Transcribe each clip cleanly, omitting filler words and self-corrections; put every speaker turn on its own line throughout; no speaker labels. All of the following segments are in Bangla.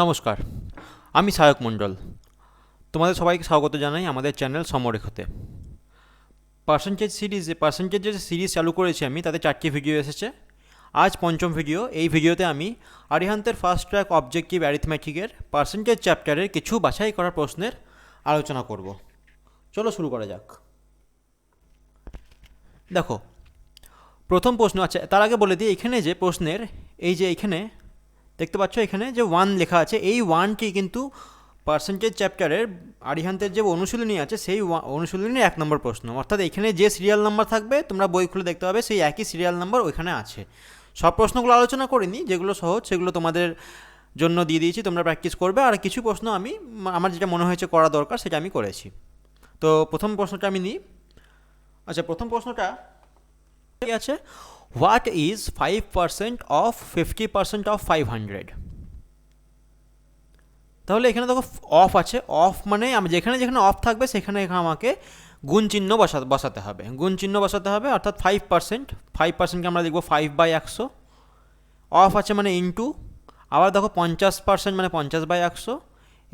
নমস্কার, আমি সায়ক মণ্ডল। তোমাদের সবাইকে স্বাগত জানাই আমাদের চ্যানেল সমরেখাতে। পার্সেন্টেজের সিরিজ চালু করেছি আমি, তাতে 4টি ভিডিও এসেছে। আজ পঞ্চম ভিডিও। এই ভিডিওতে আমি আরিহান্তের ফার্স্ট ট্র্যাক অবজেক্টিভ অ্যারিথমেটিকের পার্সেন্টেজ চ্যাপ্টারের কিছু বাছাই করা প্রশ্নের আলোচনা করব। চলো শুরু করা যাক। দেখো, প্রথম প্রশ্ন আছে। তার আগে বলে দিই, এখানে যে প্রশ্নের এই যে এখানে দেখতে পাচ্ছ, এখানে যে 1 লেখা আছে, এই 1টি কিন্তু পার্সেন্টেজ চ্যাপ্টারের আরিহান্তের যে অনুশীলনী আছে সেই অনুশীলনীর 1 নম্বর প্রশ্ন। অর্থাৎ এখানে যে সিরিয়াল নাম্বার থাকবে, তোমরা বই খুলে দেখতে পাবে সেই একই সিরিয়াল নাম্বার ওইখানে আছে। সব প্রশ্নগুলো আলোচনা করিনি, যেগুলো সহজ সেগুলো তোমাদের জন্য দিয়ে দিয়েছি, তোমরা প্র্যাকটিস করবে। আর কিছু প্রশ্ন আমার যেটা মনে হয়েছে করা দরকার সেটা আমি করেছি। তো প্রথম প্রশ্নটা আমি নিই। আচ্ছা, প্রথম প্রশ্নটা আছে, হোয়াট ইজ 5% অফ 50% অফ 500? তাহলে এখানে দেখো অফ আছে। অফ মানে যেখানে যেখানে অফ থাকবে সেখানে আমাকে গুণ চিহ্ন বসাতে হবে। গুণ চিহ্ন বসাতে হবে, অর্থাৎ 5%কে আমরা লিখবো 5/100। অফ আছে মানে ইন্টু, আবার দেখো 50% মানে 50/100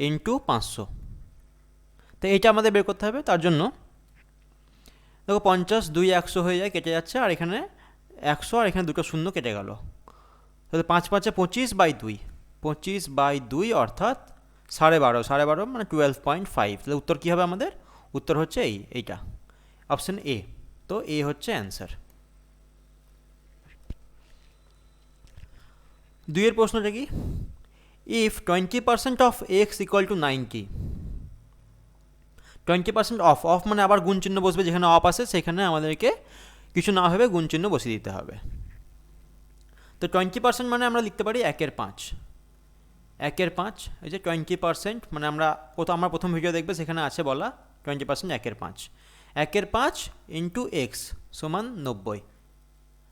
ইন্টু 500। তো এইটা আমাদের বের করতে হবে। তার জন্য দেখো 50 2 100 হয়ে যায়, কেটে যাচ্ছে, আর এখানে 100 আর এখানে দুটো শূন্য কেটে গেল। তাহলে 5 5 25/2, 25/2 অর্থাৎ 12.5 মানে 12.5। তাহলে উত্তর কী হবে আমাদের? উত্তর হচ্ছে এইটা, অপশন এ। তো এ হচ্ছে অ্যান্সার। 2 প্রশ্নটা কি, if 20% of x equal to 90। 20% of মানে আবার গুণ চিহ্ন বসবে, যেখানে অফ আসে সেখানে আমাদেরকে কিছু না ভেবে গুণ চিহ্ন বসিয়ে দিতে হবে। তো 20% মানে আমরা লিখতে পারি 1/5। 1/5, এই যে 20% মানে আমরা প্রথম ভিডিও দেখবে, সেখানে আছে বলা 20% 1/5। 1/5 ইন্টু এক্স সমান 90।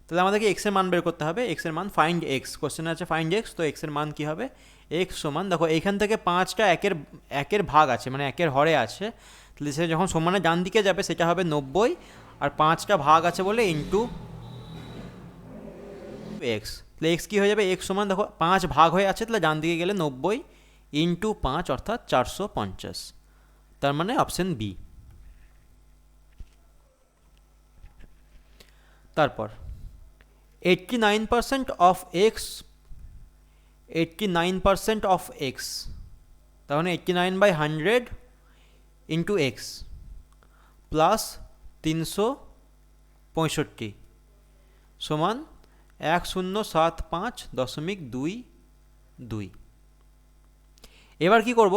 তাহলে আমাদেরকে এক্সের মান বের করতে হবে। এক্সের মান, ফাইন্ড এক্স, কোশ্চেনে আছে ফাইন্ড এক্স। তো এক্সের মান কী হবে? এক্স সমান, দেখো এইখান থেকে 5টা একের ভাগ আছে, মানে একের হরে আছে। তাহলে সে যখন সমানে ডান দিকে যাবে সেটা হবে 90, আর 5টা ভাগ আছে বলে ইন্টু এক্স। তাহলে এক্স কী হয়ে যাবে? এক্স সমান, দেখো 5 ভাগ হয়ে আছে, তাহলে ডান দিকে গেলে 90 ইন্টু 5 অর্থাৎ 450। তার মানে অপশন বি। তারপর 89% অফ এক্স, 89% অফ এক্স, তার মানে 89/100 ইন্টু এক্স প্লাস 365 সমান 1075.22। এবার কি করব?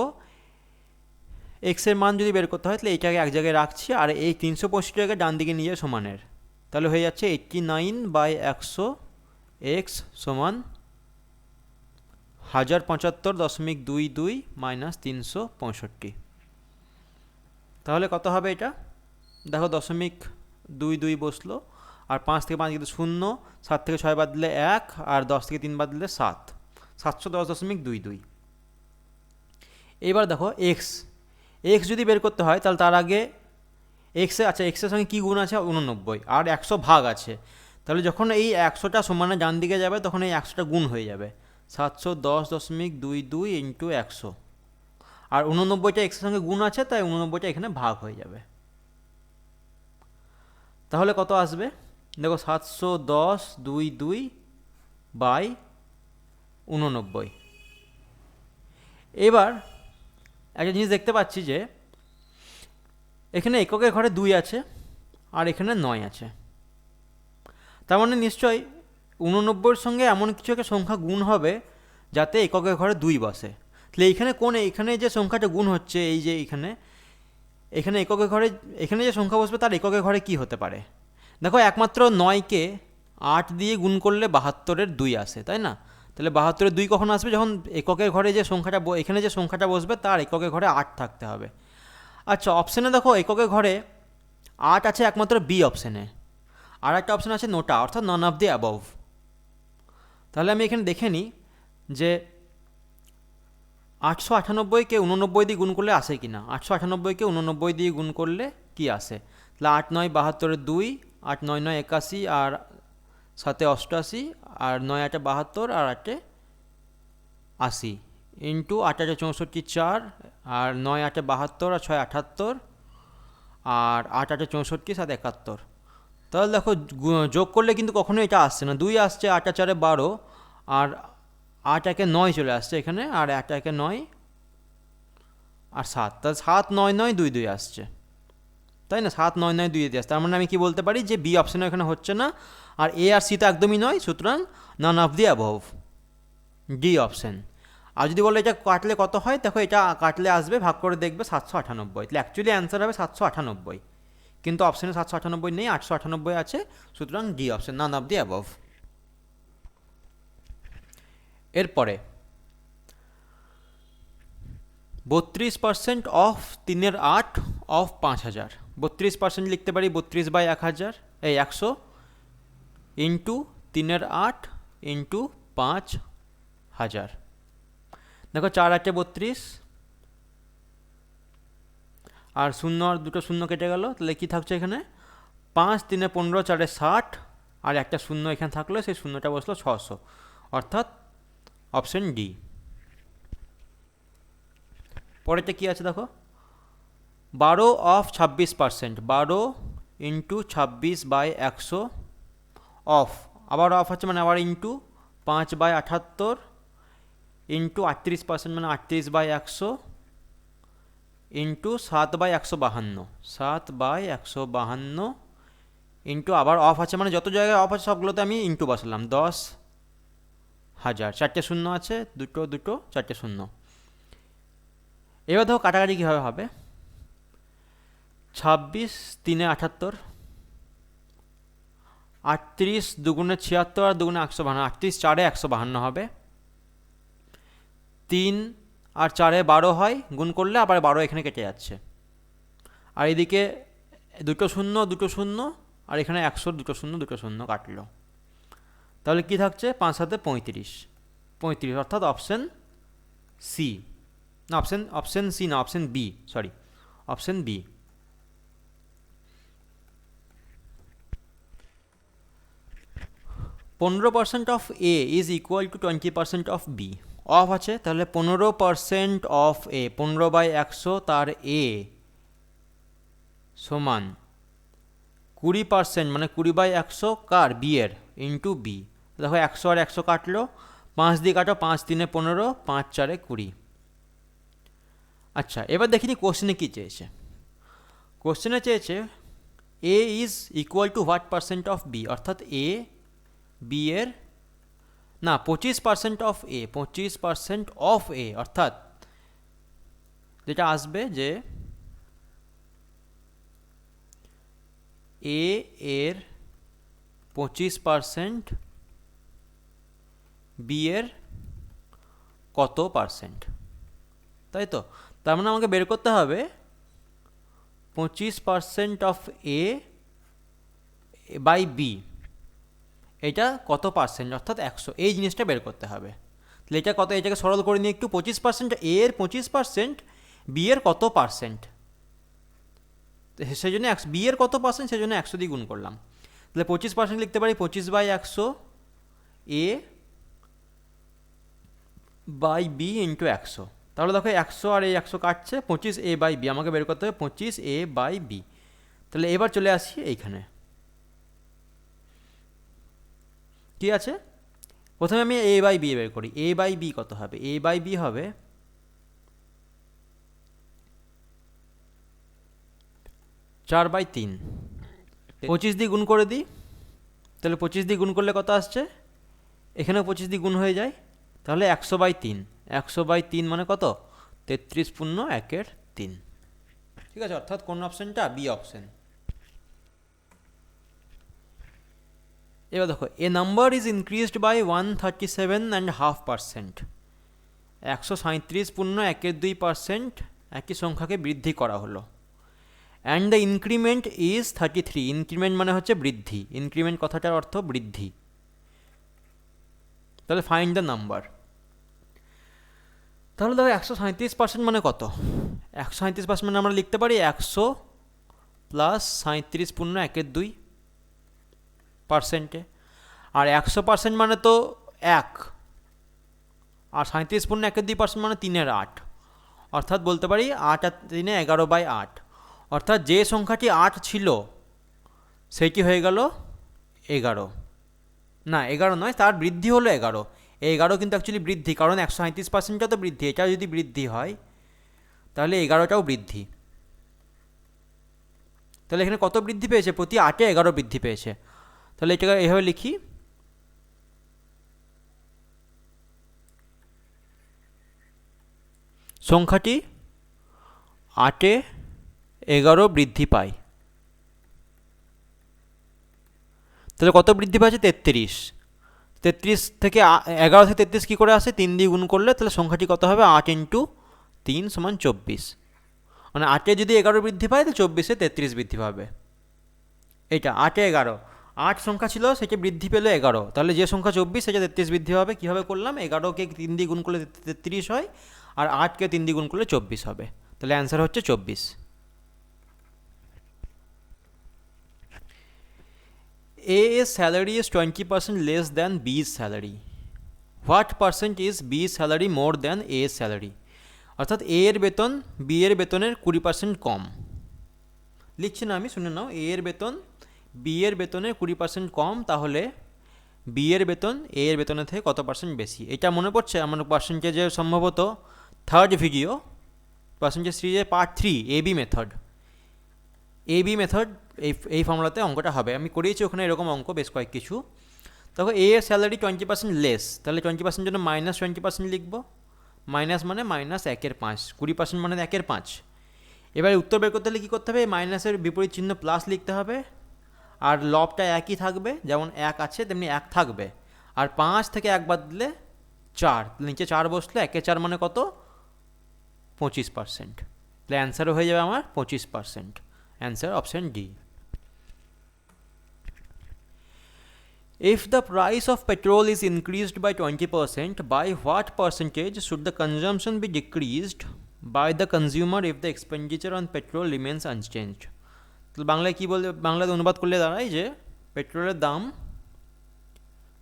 এক্সের মান যদি বের করতে হয় তাহলে এইটাকে এক জায়গায় রাখছি, আর এই 365টাকে ডান দিকে নিয়ে সমানের। তাহলে হয়ে যাচ্ছে 89/100 এক্স সমান 1075.22 মাইনাস 365। তাহলে কত হবে এটা? দেখো 0.22 বসলো, আর 5 থেকে 5 গেলে 0, 7 থেকে 6 বাদ দিলে 1, আর 10 থেকে 3 বাদ দিলে 7, 710.22। এবার দেখো এক্স যদি বের করতে হয় তাহলে তার আগে এক্সের সঙ্গে কী গুণ আছে? 89, আর 100 ভাগ আছে। তাহলে যখন এই 100টা সমানে ডান দিকে যাবে তখন এই 100টা গুণ হয়ে যাবে, 710.22 ইন্টু 100, আর 89টা এক্সের সঙ্গে গুণ আছে, তাই 89টা এখানে ভাগ হয়ে যাবে। তাহলে কত আসবে? দেখো 710/22 এবার একটা জিনিস দেখতে পাচ্ছি যে এখানে এককের ঘরে 2 আছে আর এখানে 9 আছে। তার মানে নিশ্চয়ই 89-র সঙ্গে এমন কিছু একটা সংখ্যা গুণ হবে যাতে এককের ঘরে 2 বসে। তাহলে এখানে যে সংখ্যাটা গুণ হচ্ছে, এই যে এখানে এককের ঘরে এখানে যে সংখ্যা বসবে তার এককের ঘরে কি হতে পারে? দেখো একমাত্র 9কে 8 দিয়ে গুণ করলে 72-এর 2 আসে, তাই না? তাহলে 72-এর 2 কখন আসবে? যখন এককের ঘরে যে সংখ্যাটা এখানে যে সংখ্যাটা বসবে তার এককের ঘরে 8 থাকতে হবে। আচ্ছা, অপশানে দেখো এককের ঘরে 8 আছে একমাত্র বি অপশানে, আর একটা অপশান আছে নোটা, অর্থাৎ নন অফ দি অ্যাবভ। তাহলে আমি এখানে দেখে নিই যে 898কে 89 দিয়ে গুণ করলে আসে কি না। 898কে 89 দিয়ে গুণ করলে কি আসে? তাহলে 8 9 72-এর 2, 8 9 9 81, আর 7 88, আর 9 8 72, আর 8 80। ইন্টু 8 8 64 4, আর 9 8 72, আর 6 78, আর 8 8 64, 7 71। তাহলে দেখো যোগ করলে কিন্তু কখনোই এটা আসছে না, 2 আসছে, 8 4 12, আর 8 1 9 চলে আসছে এখানে, আর 8 1 9, আর 7, তাহলে 7 9 9 2 2 আসছে, তাই না? 7 9 9 2 2 আসছে। তার মানে আমি কি বলতে পারি যে বি অপশানে এখানে হচ্ছে না, আর এ আর সি তো একদমই নয়, সুতরাং none of the above, D option. আর যদি বলো এটা কাটলে কত হয়, দেখো এটা কাটলে আসবে, ভাগ করে দেখবে 798, তাহলে অ্যাকচুয়ালি অ্যান্সার হবে 798, কিন্তু অপশানে 798 নেই, 898 আছে, সুতরাং D option, naan of the above. এরপরে 32% অফ 3 8 অফ 5000, 32% লিখতে পারি 32/1000, এই 100 ইন্টু 3 8 ইন্টু 5000। দেখো 4 8 32, আর শূন্য আর দুটো শূন্য কেটে গেল, তাহলে কী থাকছে এখানে? 5 3 15 4 60, আর একটা শূন্য এখানে থাকলো, সেই শূন্যটা বসলো 600, অর্থাৎ অপশন ডি। পরেরটা কী আছে দেখো, 12 অফ 26%, 12 ইন্টু 26/100 অফ, আবার অফ হচ্ছে মানে আবার ইন্টু 5/78 ইন্টু 38% মানে 38/100 ইন্টু 7/152, 7/152 ইন্টু আবার অফ আছে মানে যত জায়গায় অফ আছে সবগুলোতে আমি ইন্টু বসালাম, 10,000, 4টে শূন্য আছে, দুটো দুটো 4টে শূন্য। এবার দেখো কাটাকাটি কীভাবে হবে, 26 3 78, 38 2 76, আর 2 152, 38 4 152 হবে, 3 আর 4 12 হয়, গুণ করলে আবার 12 এখানে কেটে যাচ্ছে, আর এদিকে দুটো শূন্য দুটো শূন্য, আর এখানে 100 দুটো শূন্য দুটো শূন্য কাটলো, তাহলে কি থাকছে? 5 7 35, 35, অর্থাৎ অপশন সি, না অপশন সি না, option B, sorry, option B. পনেরো % of A is equal to 20% of B, of আছে, তাহলে 15% অফ এ, 15/100 তার এ সমান 20%, মানে 20/100 কার? বি এর, ইন্টু বি। দেখো 100 আর 100 কাটলো, 5 দিয়ে কাটো, 5 3 15, 5 4 20। আচ্ছা, এবার দেখিনি কোশ্চেনে কী চেয়েছে। কোশ্চেনে চেয়েছে A is equal to what % of B, অর্থাৎ এ বি এর, না 25% অফ এ, 25% অফ এ, অর্থাৎ যেটা আসবে যে এ এর 25% বি এর কত %, তাই তো? তার মানে আমাকে বের করতে হবে 25% অফ এ বাই বি, এটা কত %, অর্থাৎ 100, এই জিনিসটা বের করতে হবে। তাহলে এটা কত, এটাকে সরল করে নিই একটু, 25% এ এর 25%, বি এর কত %, সেই জন্য বি এর কত %, সেই জন্য 100 দিয়ে গুণ করলাম। তাহলে 25% লিখতে পারি 25/100 এ বাই বি ইন্টু 100। তাহলে দেখো 100 আর এই 100 কাটছে, 25 এ বাই বি, আমাকে বের করতে হবে 25 এ বাই বি। তাহলে এবার চলে আসি এইখানে, কি আছে? প্রথমে আমি এ বাই বি বের করি, এ বাই বি কত হবে? এ বাই বি হবে 4/3, 25 দিয়ে গুণ করে দিই, তাহলে 25 দিয়ে গুণ করলে কত আসছে? এখানেও 25 দিয়ে গুণ হয়ে যায়, তাহলে 100/3, 100/3 মানে কত? 33 পূর্ণ 1/3, ঠিক আছে? অর্থাৎ কোন অপশানটা? B option. এবার দেখো, a number is increased by 137.5%, 137 পূর্ণ 1/2% একই সংখ্যাকে বৃদ্ধি করা হলো, and the increment is 33, increment মানে হচ্ছে বৃদ্ধি, ইনক্রিমেন্ট কথাটার অর্থ বৃদ্ধি। তাহলে ফাইন্ড দ্য নাম্বার। তাহলে দেখো 137% মানে কত? 137% মানে আমরা লিখতে পারি 100 প্লাস 37 পূর্ণ 1/2%, আর 100% মানে তো 1, আর 37.1/2% মানে 3/8, অর্থাৎ বলতে পারি 8 আর 3 11/8, অর্থাৎ যে সংখ্যাটি 8 ছিল সেইটি হয়ে গেল 11, না 11 নয়, তার বৃদ্ধি হলো 11, এই 11 কিন্তু অ্যাকচুয়ালি বৃদ্ধি, কারণ 137%টা তো বৃদ্ধি, এটা যদি বৃদ্ধি হয় তাহলে 11টাও বৃদ্ধি। তাহলে এখানে কত বৃদ্ধি পেয়েছে? প্রতি 8-এ 11 বৃদ্ধি পেয়েছে। তাহলে এটাকে এভাবে লিখি, সংখ্যাটি 8-এ 11 বৃদ্ধি পায়। তাহলে কত বৃদ্ধি পাচ্ছে? 33। 33 থেকে 11 থেকে 33 কী করে আসে? 3 দিয়ে গুণ করলে তাহলে সংখ্যাটি কত হবে? 8 × 3 = 24। মানে 8-এ যদি 11 বৃদ্ধি পায় তো 24-এ 33 বৃদ্ধি পাবে। এইটা 8-এ 11, 8 সংখ্যা ছিল সেটা বৃদ্ধি পেলো 11, তাহলে যে সংখ্যা 24 সেটা 33 বৃদ্ধি হবে। কীভাবে করলাম? 11কে 3 দিয়ে গুণ করলে 33 হয়, আর 8কে 3 দিয়ে গুণ করলে 24 হবে। তাহলে অ্যান্সার হচ্ছে 24। A's salary is 20% less than B's salary. What percent is B's salary more than A's salary? অর্থাৎ A এর বেতন B এর বেতনের 20% কম। লিখছি না আমি, শুনে নাও। A এর বেতন B এর বেতনের 20% কম, তাহলে B এর বেতন A এর বেতনের থেকে কত পার্সেন্ট বেশি? এটা মনে পড়ছে আমার পার্সেন্টেজের সম্ভবত 3rd ভিডিও, পার্সেন্টেজ সিরিজের part 3, AB method. AB method এই ফর্মুলাতে অঙ্কটা হবে, আমি করিয়েছি ওখানে এরকম অঙ্ক বেশ কয়েক কিছু। তখন A এর স্যালারি 20% লেস, তাহলে 20% জন্য -20% লিখব। মাইনাস মানে -1/5, 20% মানে 1/5। এবারে উত্তর বের করতে হলে কী করতে হবে? মাইনাসের বিপরীত চিহ্ন প্লাস লিখতে হবে, আর লবটা একই থাকবে, যেমন 1 আছে তেমনি 1 থাকবে, আর 5 থেকে 1 বাদ দিলে 4, নিচে 4 বসলে 1/4 মানে কত? 25%। তাহলে অ্যান্সারও হয়ে যাবে আমার 25%। Answer option D. If the price of petrol is increased by 20%, by what percentage should the consumption be decreased by the consumer if the expenditure on petrol remains unchanged? তো বাংলায় কী বলতে, বাংলায় অনুবাদ করলে দাঁড়ায় যে পেট্রোলের দাম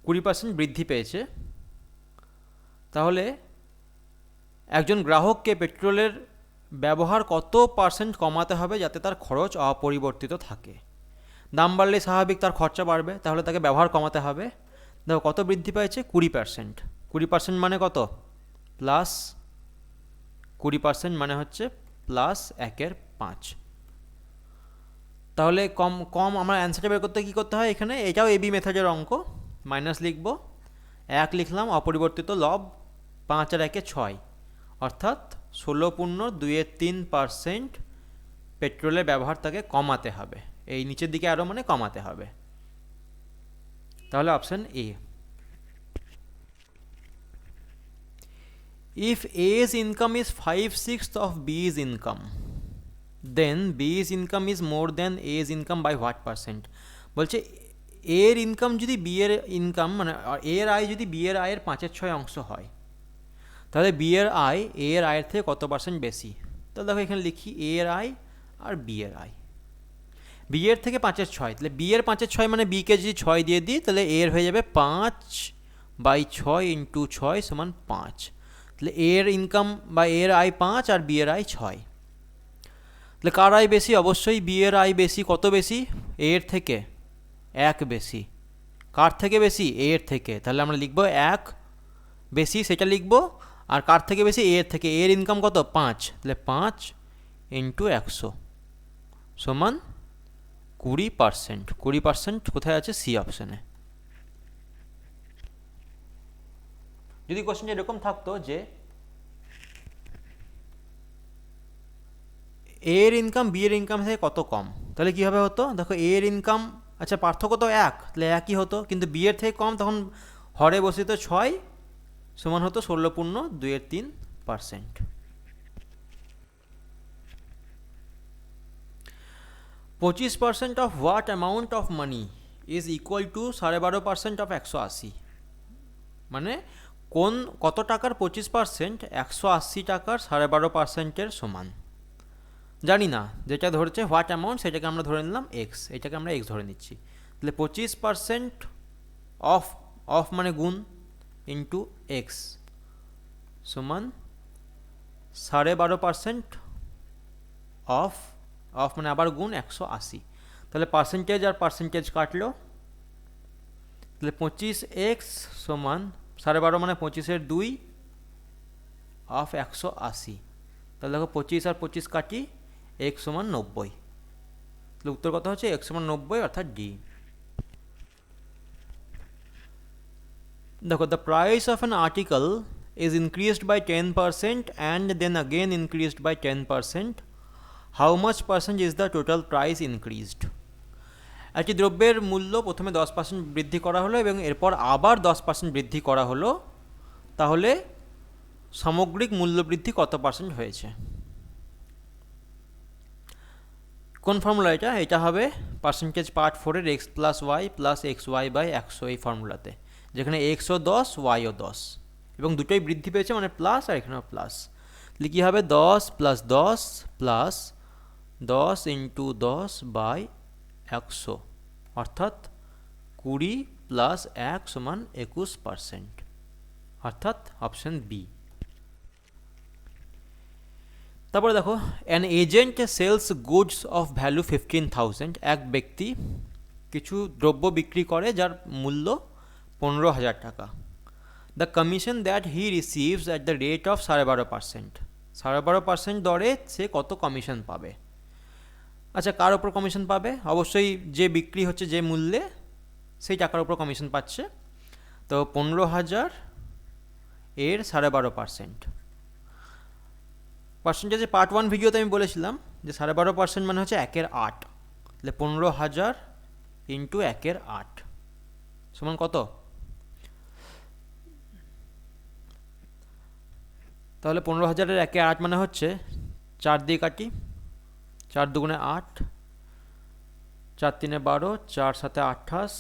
20% বৃদ্ধি পেয়েছে, তাহলে একজন গ্রাহককে পেট্রোলের ব্যবহার কত পার্সেন্ট কমাতে হবে যাতে তার খরচ অপরিবর্তিত থাকে? দাম বাড়লে স্বাভাবিক তার খরচা বাড়বে, তাহলে তাকে ব্যবহার কমাতে হবে। দেখো কত বৃদ্ধি পেয়েছে? 20%। 20% মানে কত? প্লাস 20% মানে হচ্ছে +1/5। তাহলে কম আমার অ্যান্সারটা বের করতে কী করতে হয়? এখানে এটাও এবি মেথডের অঙ্ক, মাইনাস লিখব, 1 লিখলাম অপরিবর্তিত লব, 5 আর 1 6, অর্থাৎ 16.23% পেট্রোলের ব্যবহার তাকে কমাতে হবে। এই নিচের দিকে আরও মানে কমাতে হবে। তাহলে option A. If A's income is 5/6 of B's income, then B's income is more than A's income by what percent? বলছে A এর ইনকাম যদি B এর ইনকাম মানে A এর আয় যদি B এর আয়ের 5/6 অংশ হয়, তাহলে B এর আয় A এর আয়ের থেকে কত পার্সেন্ট বেশি? তাহলে দেখো এখানে লিখি A এর আয় আর B এর আয়। B এর থেকে 5/6, তাহলে B এর 5/6 মানে B কে যদি 6 দিয়ে দিই তাহলে A এর হয়ে যাবে 5/6 × 6 = 5। তাহলে A এর ইনকাম বা A এর আয় 5 আর B এর আয় 6। তাহলে কার আয় বেশি? অবশ্যই B এর আয় বেশি। কত বেশি? A এর থেকে 1 বেশি। কার থেকে বেশি? A এর থেকে। তাহলে আমরা লিখব 1 বেশি, সেটা লিখব। আর কার থেকে বেশি? A এর থেকে। A এর ইনকাম কত? 5, তাহলে 5 × 100 সমান 20%। 20% কোথায় আছে? সি অপশানে। যদি কোশ্চেনটা এরকম থাকতো যে A এর ইনকাম B এর ইনকাম থেকে কত কম, তাহলে কীভাবে হতো? দেখো A এর ইনকাম, আচ্ছা পার্থক্য তো 1, তাহলে 1ই হতো, কিন্তু B এর থেকে কম, তখন হরে বসিত 6 সমান হতো 16.23%। 25% of what amount of money is equal to 12.5% of 180? মানে কত টাকার 25% 180 টাকার 12.5%-এর সমান? জানি না, যেটা ধরেছে হোয়াট অ্যামাউন্ট সেটাকে আমরা ধরে নিলাম এক্স, এটাকে আমরা এক্স ধরে নিচ্ছি। তাহলে 25% অফ মানে গুণ ইন্টু এক্স সমান 12.5% অফ, অফ মানে আবার গুণ 180। তাহলে পার্সেন্টেজ আর পার্সেন্টেজ কাটলো, তাহলে 25x সমান 12.5 মানে 25/2 অফ 180। তাহলে দেখো 25 আর 25 কাটি, x সমান 90। তাহলে উত্তর কত হচ্ছে? x সমান 90, অর্থাৎ ডি। দেখো, the price of an article is increased by 10% and then again increased by 10%. How much percent is the total price increased? একটি দ্রব্যের মূল্য প্রথমে 10% বৃদ্ধি করা হলো এবং এরপর আবার 10% বৃদ্ধি করা হলো, তাহলে সামগ্রিক মূল্য বৃদ্ধি কত পার্সেন্ট হয়েছে? কোন ফর্মুলা এটা? এটা হবে পার্সেন্টেজ পার্ট 4-এর x plus y plus x y by 100 এই ফর্মুলাতে, যেখানে এক্সও 10 ওয়াইও 10 এবং দুটোই বৃদ্ধি পেয়েছে মানে প্লাস, আর এখানেও প্লাস। তাহলে কী হবে? 10 প্লাস 10 প্লাস 10 ইন্টু 10 বাই 100, অর্থাৎ 20 প্লাস 1 সমান 21%, অর্থাৎ অপশন বি। তারপরে দেখো, an agent sells goods of value 15,000। এক ব্যক্তি কিছু দ্রব্য বিক্রি করে যার মূল্য 15,000 টাকা। The commission that he receives at the rate of 12.5%। 12.5% দরে সে কত কমিশন পাবে? আচ্ছা, কার ওপর কমিশন পাবে? অবশ্যই যে বিক্রি হচ্ছে যে মূল্যে, সেই টাকার ওপর কমিশন পাচ্ছে। তো 15,000 এর 12.5%। পার্সেন্টেজে পার্ট 1 ভিডিওতে আমি বলেছিলাম যে 12.5% মানে হচ্ছে 1/8। তাহলে 15,000 ইন্টু 1/8 সমান কত? তাহলে 15,000-এর 1/8 মানে হচ্ছে 4 দিয়ে কাটি, 4 দুগুণে 8, 4 3-এ 12, 4 7-এ 28,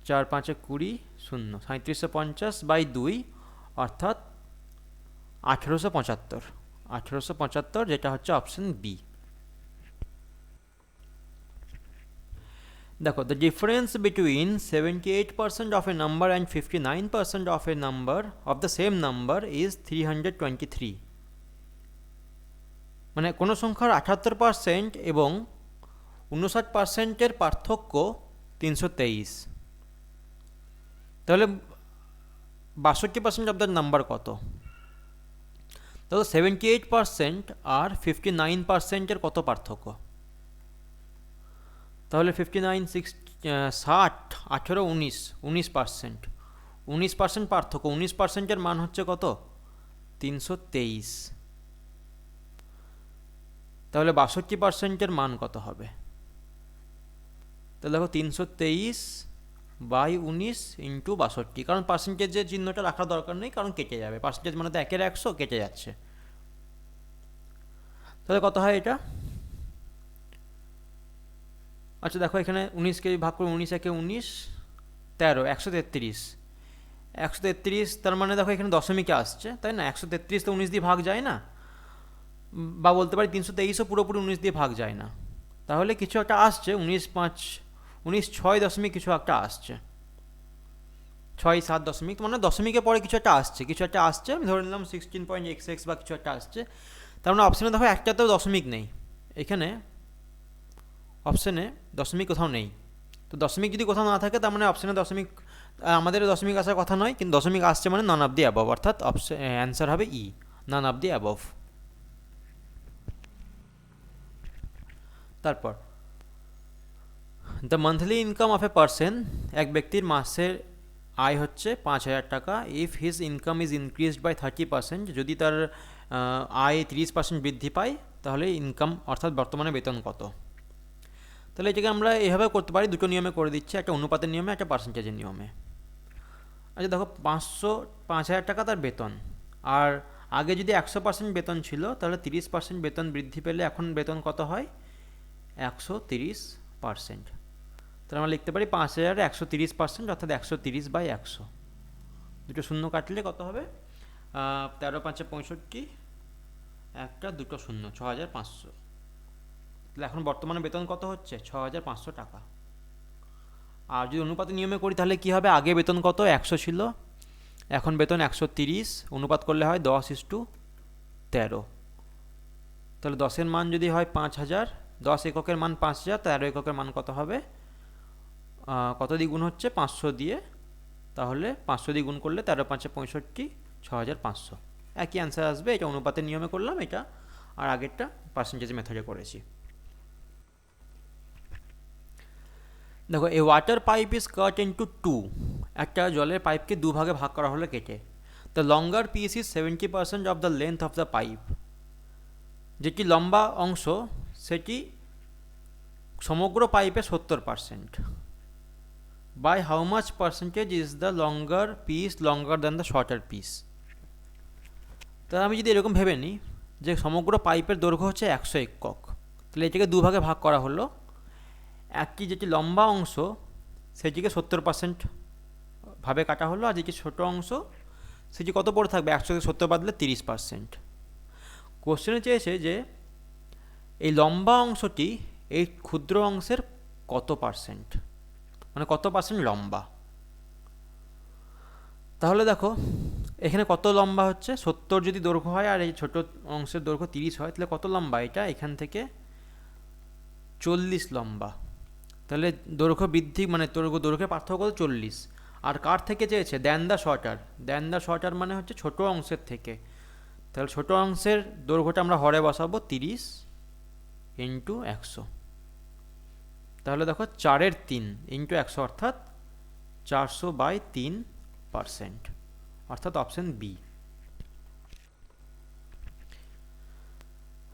4 5-এ 20, 0, 3750 বাই 2, অর্থাৎ 1875। 1875, যেটা হচ্ছে অপশন বি। দেখো, the difference between 78% of A number and 59% of A number of the same number is 323। মানে কোনো সংখ্যার 78% এবং 59%-এর পার্থক্য 323। তাহলে 62% অফ দ্য নাম্বার কত? তাহলে 78% আর 59%-এর কত পার্থক্য? তাহলে 59, 60, 18, 19, 19%। 19% পার্থক্য, 19%-এর মান হচ্ছে কত? 323। তাহলে 62%-এর মান কত হবে? তাহলে দেখো, 323 বাই 19 ইন্টু 62, কারণ পার্সেন্টেজের চিহ্নটা রাখার দরকার নেই, কারণ কেটে যাবে। পার্সেন্টেজ মানে তো 1/100 কেটে যাচ্ছে। তাহলে কত হয় এটা? আচ্ছা দেখো, এখানে 19কে ভাগ করে 19 একে 19, 13, 133। 133, তার মানে দেখো এখানে দশমিকে আসছে, তাই না? 133 তো 19 দিয়ে ভাগ যায় না, বা বলতে পারি 323ও পুরোপুরি 19 দিয়ে ভাগ যায় না। তাহলে কিছু একটা আসছে, 19.6 দশমিক কিছু একটা আসছে, 6.7 দশমিক, মানে দশমিকের পরে কিছু একটা আসছে। আমি ধরে নিলাম 16.xx বা কিছু একটা আসছে। তার মানে অপশানে দেখো একটাতেও দশমিক নেই, এখানে অপশানে দশমিক কোথাও নেই। তো দশমিক যদি কোথাও না থাকে, তার মানে অপশানে দশমিক, আমাদের দশমিক আসার কথা নয়, কিন্তু দশমিক আসছে মানে নান অফ দি অ্যাবভ, অর্থাৎ অ্যান্সার হবে E, none of the above. তারপর, the monthly income of a person. এক ব্যক্তির মাসের আয় হচ্ছে 5,000 টাকা। If his income is increased by 30%, যদি তার আয় 30% বৃদ্ধি পায়, তাহলে ইনকাম অর্থাৎ বর্তমানে বেতন কত? তাহলে এটাকে আমরা এভাবে করতে পারি, দুটো নিয়মে করে দিচ্ছি, একটা অনুপাতের নিয়মে, একটা পার্সেন্টেজের নিয়মে। আচ্ছা দেখো, 5,000 টাকা তার বেতন, আর আগে যদি 100% বেতন ছিল, তাহলে 30% বেতন বৃদ্ধি পেলে এখন বেতন কত হয়? 130%। তাহলে আমরা লিখতে পারি 5,000 130%, অর্থাৎ 130 বাই 100। দুটো শূন্য কাটলে কত হবে? 13 5 65, একটা দুটো শূন্য, 6,500। তাহলে এখন বর্তমানে বেতন কত হচ্ছে? 6,500 টাকা। আর যদি অনুপাতের নিয়মে করি তাহলে কি হবে? আগে বেতন কত? 100 ছিল, এখন বেতন 130, অনুপাত করলে হয় 10:13। তাহলে 10-এর মান যদি হয় 5000, 10 এককের মান 5000, 13 এককের মান কত হবে? কত দিয়ে গুণ হচ্ছে? 500 দিয়ে। তাহলে 500 দিয়ে গুণ করলে 13×5 = 65, 6500। একই অ্যান্সার আসবে। এটা অনুপাতের নিয়মে করলাম, এটা আর আগেরটা পার্সেন্টেজ মেথডে করেছি। দেখো, a water pipe is cut into two. একটা জলের পাইপকে দুভাগে ভাগ করা হলো কেটে। The longer piece is 70% of the length of the pipe. যেটি লম্বা অংশ সেটি সমগ্র পাইপে 70%। By how much percentage is the longer piece longer than the shorter piece. তা আমি যদি এরকম ভেবে নিই যে সমগ্র পাইপের দৈর্ঘ্য হচ্ছে 100 একক, তাহলে এটিকে দুভাগে ভাগ করা হলো। একটি যেটি লম্বা অংশ সেটিকে 70% ভাবে কাটা হলো, আর যেটি ছোটো অংশ সেটি কত পড়ে থাকবে? 100 থেকে 70 বাদলে 30%। কোশ্চেনে চেয়েছে যে এই লম্বা অংশটি এই ক্ষুদ্র অংশের কত পার্সেন্ট, মানে কত পার্সেন্ট লম্বা। তাহলে দেখো এখানে কত লম্বা হচ্ছে? 70 যদি দৈর্ঘ্য হয় আর এই ছোট অংশের দৈর্ঘ্য 30 হয়, তাহলে কত লম্বা এটা? এখান থেকে 40 লম্বা। তাহলে দৈর্ঘ্য বৃদ্ধি মানে দৈর্ঘ্যের পার্থক্য কত? 40। আর কার থেকে চেয়েছে? Than the shorter. Than the shorter মানে হচ্ছে ছোট অংশের থেকে। তাহলে ছোট অংশের দৈর্ঘ্যটা আমরা হরে বসাবো 30 × 100। তাহলে দেখো 4/3 × 100 অর্থাৎ 400/3%, অর্থাৎ option B.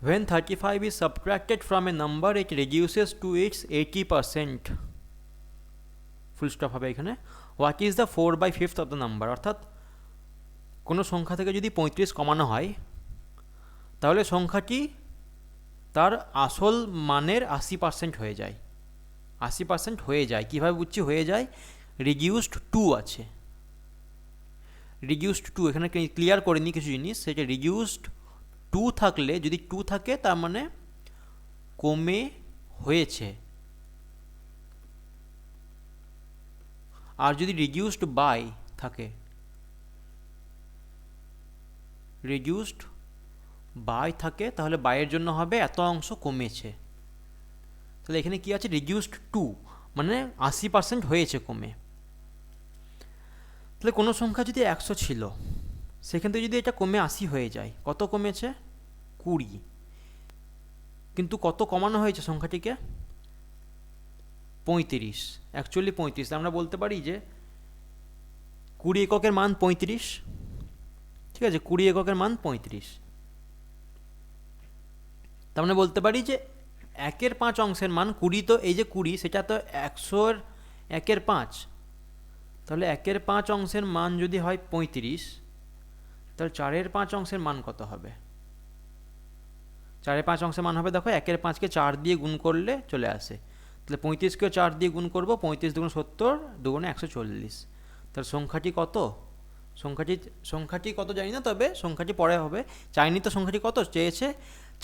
When 35 is subtracted from a number, it reduces to its 80%. Full stop হবে এখানে। What is the 4/5 of the number. অর্থাৎ কোনো সংখ্যা থেকে যদি 35 কমানো হয়, তাহলে সংখ্যাটি তার আসল মানের 80% হয়ে যায়। 80% হয়ে যায়। কীভাবে বুঝছি হয়ে যায়? রিডিউসড টু আছে, রিডিউসড টু এখানে ক্লিয়ার করে নিই কিছু জিনিস। সেটা রিডিউসড টু থাকলে, যদি টু থাকে তার মানে কমে হয়েছে, আর যদি রিডিউসড বাই থাকে, রিডিউসড বাই থাকে তাহলে বাইয়ের জন্য হবে এত অংশ কমেছে। তাহলে এখানে কি আছে? রিডিউসড টু মানে 80% হয়েছে কমে। তাহলে কোনো সংখ্যা যদি 100 ছিল, সেখান থেকে যদি এটা কমে 80 হয়ে যায়, কত কমেছে? 20। কিন্তু কত কমানো হয়েছে সংখ্যাটিকে? 35। অ্যাকচুয়ালি 35। আমরা বলতে পারি যে 20 এককের মান 35। ঠিক আছে, 20 এককের মান 35। তার মানে বলতে পারি যে 1/5 অংশের মান 20। তো এই যে 20 সেটা তো 100-এর 1/5। তাহলে 1/5 অংশের মান যদি হয় 35, তাহলে 4/5 অংশের মান কত হবে? 4/5 অংশের মান হবে, দেখো 1/5কে 4 দিয়ে গুণ করলে চলে আসে। তাহলে 35কেও 4 দিয়ে গুণ করবো, 35 × 70, 2 × 140। তাহলে সংখ্যাটি কত? সংখ্যাটি কত জানি না, তবে সংখ্যাটি পরে হবে। চাইনি তো সংখ্যাটি কত চেয়েছে?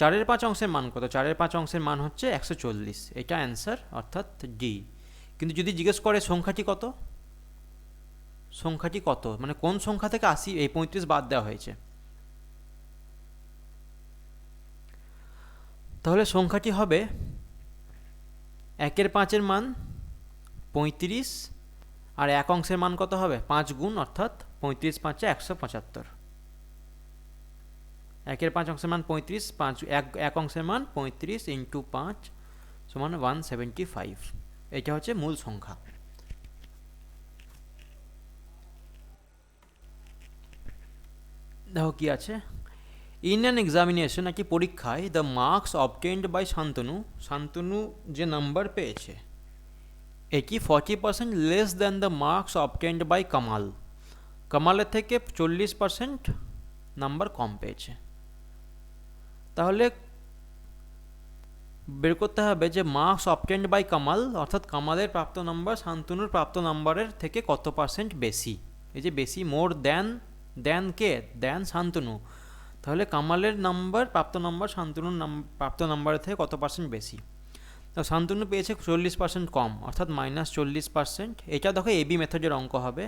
4/5 অংশের মান কত? 4/5 অংশের মান হচ্ছে 140। এটা অ্যান্সার, অর্থাৎ ডি। কিন্তু যদি জিজ্ঞেস করে সংখ্যাটি কত, সংখ্যাটি কত মানে কোন সংখ্যা থেকে 80 এই 35 বাদ দেওয়া হয়েছে, তাহলে সংখ্যাটি হবে 1/5 মান 35, আর 1 অংশের মান কত হবে? 5 গুণ, অর্থাৎ 35 × 5 = 175। 1/5 অংশের মান 35, 1 অংশের মান 35 × 5 = 175। এটা হচ্ছে মূল সংখ্যা। দেখো কি আছে। ইন অ্যান এক্সামিনেশন, একটি পরীক্ষায়, the marks obtained by Shantanu, Shantanu যে নাম্বার পেয়েছে এটি 40% less than the marks obtained by Kamal. কামালের থেকে 40% নাম্বার কম পেয়েছে। তাহলে বের করতে হবে যে মার্কস অবটেন্ড বাই কামাল, অর্থাৎ কামালের প্রাপ্ত নাম্বার শান্তনুর প্রাপ্ত নাম্বারের থেকে কত পার্সেন্ট বেশি। এই যে বেশি, মোর দ্যান কে? দ্যান শান্তনু। তাহলে কামালের নাম্বার প্রাপ্ত নাম্বার শান্তনুর প্রাপ্ত নাম্বারের থেকে কত পার্সেন্ট বেশি। তো শান্তনু পেয়েছে 40% কম, অর্থাৎ -40%। এটা দেখো এবি মেথডের অঙ্ক হবে।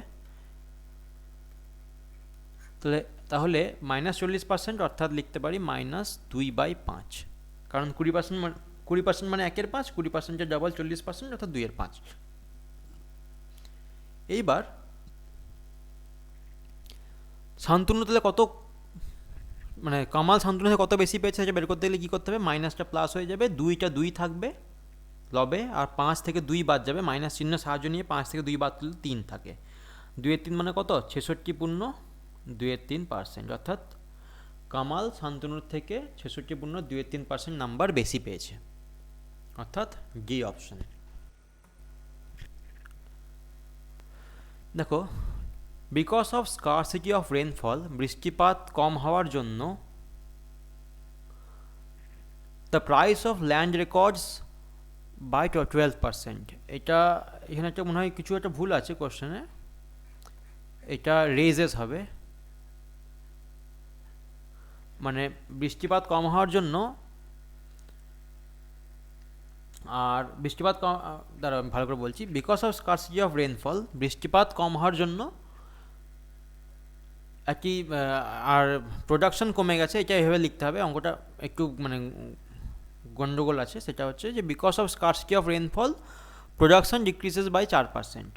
তাহলে -40% অর্থাৎ লিখতে পারি -2/5, কারণ 20% মানে 1/5, 20%-এর ডবল 40% অর্থাৎ 2/5। এইবার শান্তনু তাহলে কত, মানে কামাল শান্তনু থেকে কত বেশি পেয়েছে সেটা বের করতে গেলে কী করতে হবে, মাইনাসটা প্লাস হয়ে যাবে, 2টা 2 থাকবে লবে, আর 5 থেকে 2 বাদ যাবে, মাইনাস চিহ্ন সাহায্য নিয়ে 5 থেকে 2 বাদ করলে 3 থাকে, 2/3 মানে কত, 66.2/3%, অর্থাৎ কামাল শান্তনুর থেকে 66.2/3% নাম্বার বেশি পেয়েছে, অর্থাৎ ডি অপশন। দেখো, because of scarcity of rainfall, বৃষ্টিপাত কম হওয়ার জন্য, the price of land records by 12%। এটা এখানে একটা মনে হয় কিছু একটা ভুল আছে কোশ্চেনে, এটা রেজেস হবে, মানে বৃষ্টিপাত কম হওয়ার জন্য, আর বৃষ্টিপাত কম, দাঁড়া আমি ভালো করে বলছি, because of scarcity of rainfall, বৃষ্টিপাত কম হওয়ার জন্য একটি, আর প্রোডাকশন কমে গেছে, এটা এভাবে লিখতে হবে, অঙ্কটা একটু মানে গন্ডগোল আছে, সেটা হচ্ছে যে because of scarcity of rainfall production decreases by 4%,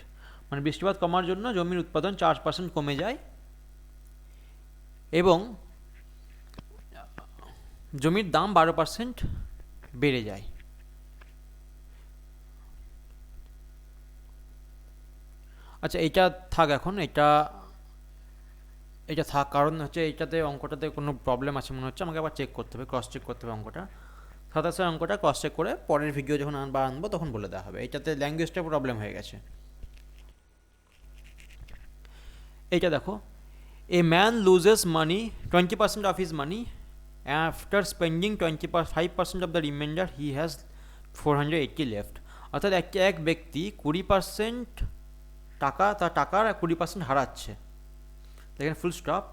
মানে বৃষ্টিপাত কমার জন্য জমির উৎপাদন 4% কমে যায় এবং জমির দাম 12% বেড়ে যায়। আচ্ছা, এইটা থাক, এখন এটা থাক, কারণ হচ্ছে এইটাতে অঙ্কটাতে কোনো প্রবলেম আছে মনে হচ্ছে, আমাকে আবার চেক করতে হবে, ক্রস চেক করতে হবে অঙ্কটা, 27 অঙ্কটা ক্রস চেক করে পরের ভিডিও যখন আনবো তখন বলে দেওয়া হবে, এইটাতে ল্যাঙ্গুয়েজটা প্রবলেম হয়ে গেছে। এইটা দেখো, a man loses money 20% of his money after spending 25% of the reminder he has 480 left, অর্থাৎ এক ব্যক্তি 20% টাকা, তার টাকার 20% হারাচ্ছে, দেখেন ফুল স্টপ,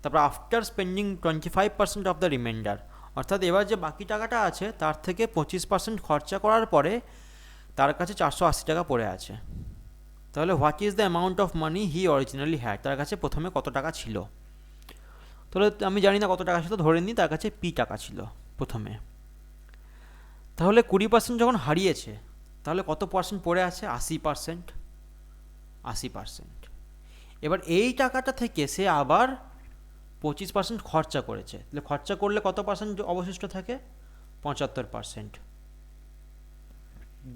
তারপর after spending 25% of the reminder, অর্থাৎ এবার যে বাকি টাকাটা আছে তার থেকে 25% খরচা করার পরে তার কাছে 480 টাকা পড়ে আছে। তাহলে what is the amount of money he originally had, তার কাছে প্রথমে কত টাকা ছিল, তাহলে আমি জানি না কত টাকা ছিল, ধরে নিই তার কাছে পি টাকা ছিল প্রথমে, তাহলে 20% যখন হারিয়েছে তাহলে কত পার্সেন্ট পড়ে আছে, 80%, 80%। এবার এই টাকাটা থেকে সে আবার 25% খরচা করেছে, তাহলে খরচা করলে কত পার্সেন্ট অবশিষ্ট থাকে, 75%,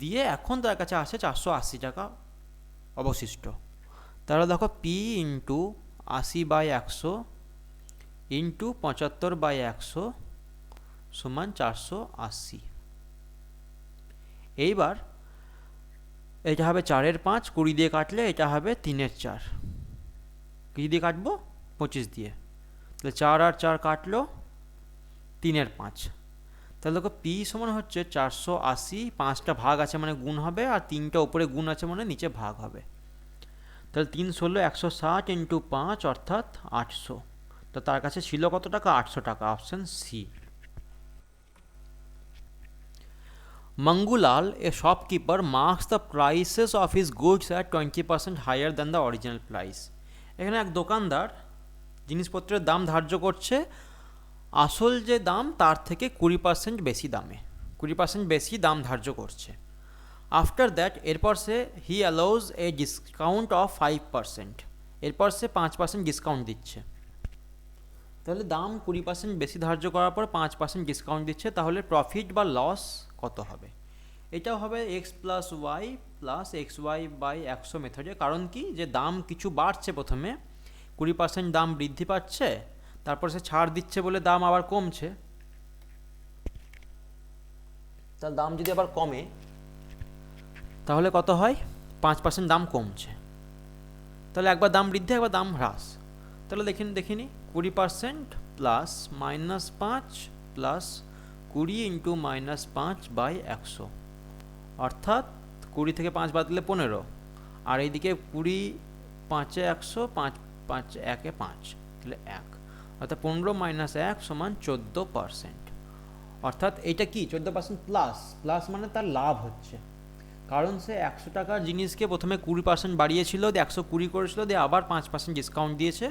দিয়ে এখন তার কাছে আসে 480 টাকা অবশিষ্ট। তাহলে দেখো পি ইন্টু 80/100 ইন্টু 75/100 সমান 480। এইবার এটা হবে 4-এর 5, 20 দিয়ে কাটলে এটা হবে 3-এর 4, কি দিয়ে কাটবো, 25 দিয়ে, তাহলে 4 আর 4 কাটলো, 3-এর 5, তাহলে দেখো পি সমান হচ্ছে 480, 5টা ভাগ আছে মানে গুণ হবে, আর 3টা উপরে গুণ আছে মানে নিচে ভাগ হবে, তাহলে 3 ষোলো 160 ইন্টু 5 অর্থাৎ 800, তো তার কাছে ছিল কত টাকা, 800 টাকা, option C. Mangulal, a shopkeeper, marks the prices of his goods at 20% higher than the original price. এখানে এক দোকানদার জিনিসপত্রের দাম ধার্য করছে আসল যে দাম তার থেকে 20% বেশি দামে, 20% বেশি দাম ধার্য করছে। আফটার দ্যাট, এরপর সে হি অ্যালাউজ এ ডিসকাউন্ট অফ 5%, এরপর সে 5% ডিসকাউন্ট দিচ্ছে, তাহলে দাম 20% বেশি ধার্য করার পর 5% ডিসকাউন্ট দিচ্ছে, তাহলে প্রফিট বা লস কত হবে, এটাও হবে x plus y plus x y by 100 মেথডে, কারণ কি যে দাম কিছু বাড়ছে, প্রথমে 20% দাম বৃদ্ধি পাচ্ছে, তারপর সে ছাড় দিচ্ছে বলে দাম আবার কমছে, তাহলে দাম যদি আবার কমে তাহলে কত হয়, 5% দাম কমছে, তাহলে একবার দাম বৃদ্ধি একবার দাম হ্রাস, তাহলে দেখিনি 20% প্লাস -5 প্লাস 20 ইন্টু -5/100, অর্থাৎ 20 থেকে 5 বাদ দিলে 15, আর এইদিকে 20 5-এ 100, 5 5 1-এ 5, তাহলে 1, অর্থাৎ 15 - 1 সমান 14%, অর্থাৎ এইটা কি 14% প্লাস মানে তার লাভ হচ্ছে, কারণ সে 100 টাকার জিনিসকে প্রথমে 20% বাড়িয়েছিল, দিয়ে 120 করেছিল, দিয়ে আবার 5% ডিসকাউন্ট দিয়েছে,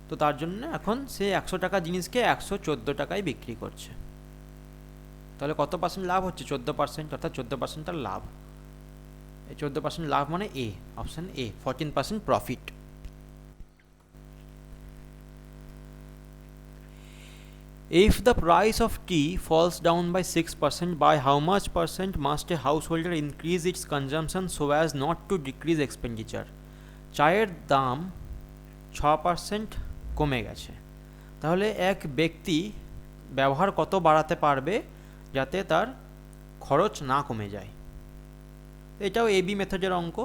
তো তার জন্য এখন সে 100 টাকা জিনিসকে 114 টাকায় বিক্রি করছে। তাহলে কত পার্সেন্ট লাভ হচ্ছে? 14%, অর্থাৎ 14% তার লাভ। এই 14% লাভ মানে A, option A, 14% profit. If the price of tea falls down by 6%, by how much percent must a householder increase its consumption so as not to decrease expenditure? চায়ের দাম 6% কমে গেছে, তাহলে এক ব্যক্তি ব্যবহার কত বাড়াতে পারবে যাতে তার খরচ না কমে যায়? এটাও এবি মেথডের অঙ্ক।